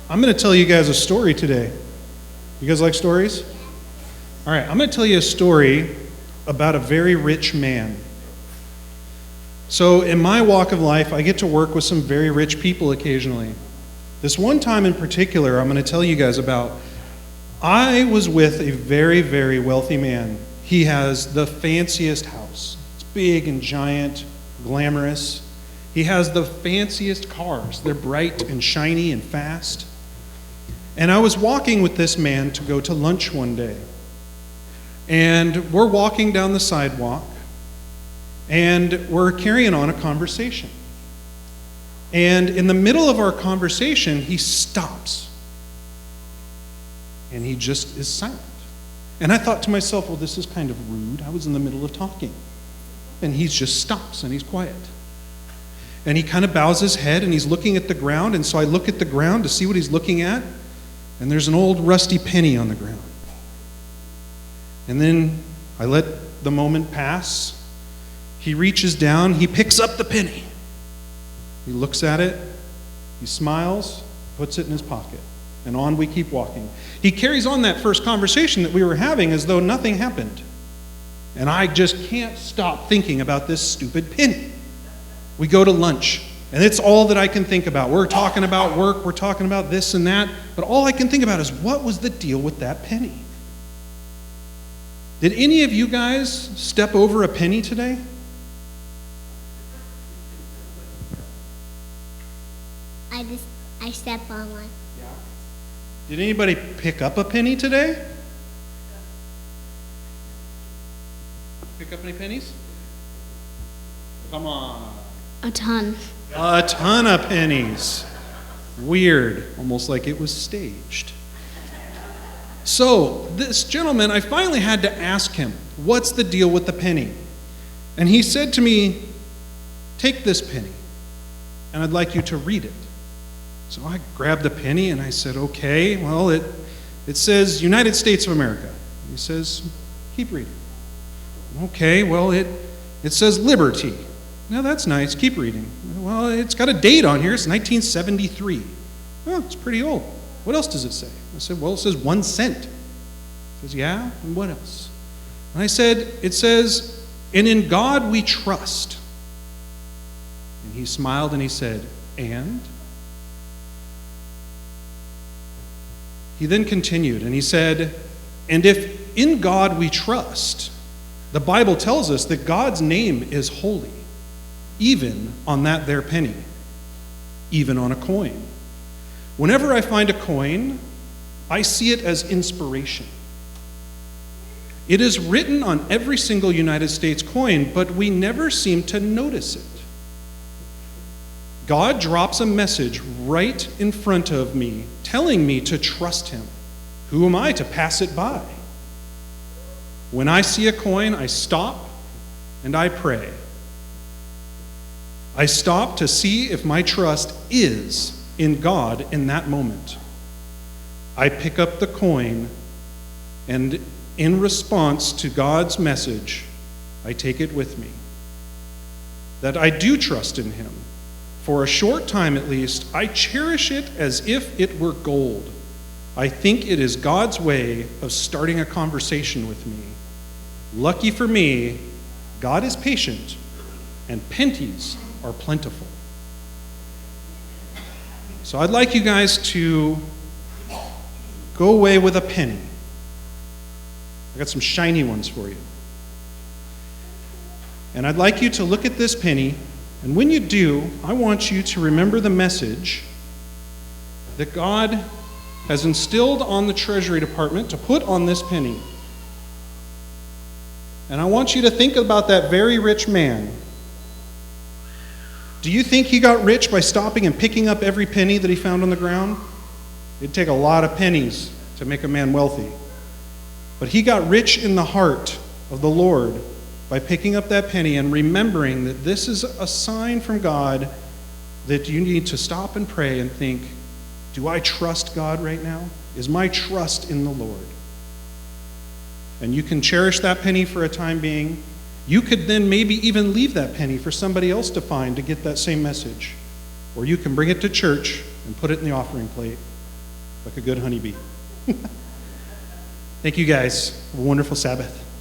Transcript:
I'm going to tell you guys a story today. You guys like stories? All right, I'm going to tell you a story about a very rich man. So in my walk of life, I get to work with some very rich people occasionally. This one time in particular, I'm going to tell you guys about. I was with a very, very wealthy man. He has the fanciest house. It's big and giant, glamorous. He has the fanciest cars. They're bright and shiny and fast. And I was walking with this man to go to lunch one day. And we're walking down the sidewalk, and we're carrying on a conversation. And in the middle of our conversation, he stops. And he just is silent. And I thought to myself, well, this is kind of rude. I was in the middle of talking. And he just stops and he's quiet. And he kind of bows his head and he's looking at the ground. And so I look at the ground to see what he's looking at. And there's an old rusty penny on the ground. And then I let the moment pass. He reaches down, he picks up the penny. He looks at it, he smiles, puts it in his pocket. And on we keep walking. He carries on that first conversation that we were having as though nothing happened. And I just can't stop thinking about this stupid penny. We go to lunch, and it's all that I can think about. We're talking about work, we're talking about this and that, but all I can think about is what was the deal with that penny? Did any of you guys step over a penny today? I stepped on one. Yeah. Did anybody pick up a penny today? Pick up any pennies? Come on. A ton. A ton of pennies. Weird, almost like it was staged. So, this gentleman, I finally had to ask him, what's the deal with the penny? And he said to me, take this penny, and I'd like you to read it. So I grabbed the penny and I said, okay, well, it says United States of America. He says, keep reading. Okay, well, it says liberty. Now that's nice, keep reading. Well, it's got a date on here, it's 1973. Well, it's pretty old. What else does it say? I said, well, it says 1 cent. He says, yeah, and what else? And I said, it says, and in God we trust. And he smiled and he said, and? He then continued and he said, and if in God we trust, the Bible tells us that God's name is holy, even on that there penny, even on a coin. Whenever I find a coin, I see it as inspiration. It is written on every single United States coin, but we never seem to notice it. God drops a message right in front of me, telling me to trust him. Who am I to pass it by? When I see a coin, I stop and I pray. I stop to see if my trust is in God in that moment. I pick up the coin, and in response to God's message, I take it with me. That I do trust in him. For a short time at least, I cherish it as if it were gold. I think it is God's way of starting a conversation with me. Lucky for me, God is patient, and pennies are plentiful. So I'd like you guys to go away with a penny. I got some shiny ones for you. And I'd like you to look at this penny, and when you do, I want you to remember the message that God has instilled on the Treasury Department to put on this penny. And I want you to think about that very rich man. Do you think he got rich by stopping and picking up every penny that he found on the ground? It'd take a lot of pennies to make a man wealthy. But he got rich in the heart of the Lord by picking up that penny and remembering that this is a sign from God that you need to stop and pray and think, do I trust God right now? Is my trust in the Lord? And you can cherish that penny for a time being. You could then maybe even leave that penny for somebody else to find to get that same message. Or you can bring it to church and put it in the offering plate. like a good honeybee. Thank you guys. Have a wonderful Sabbath.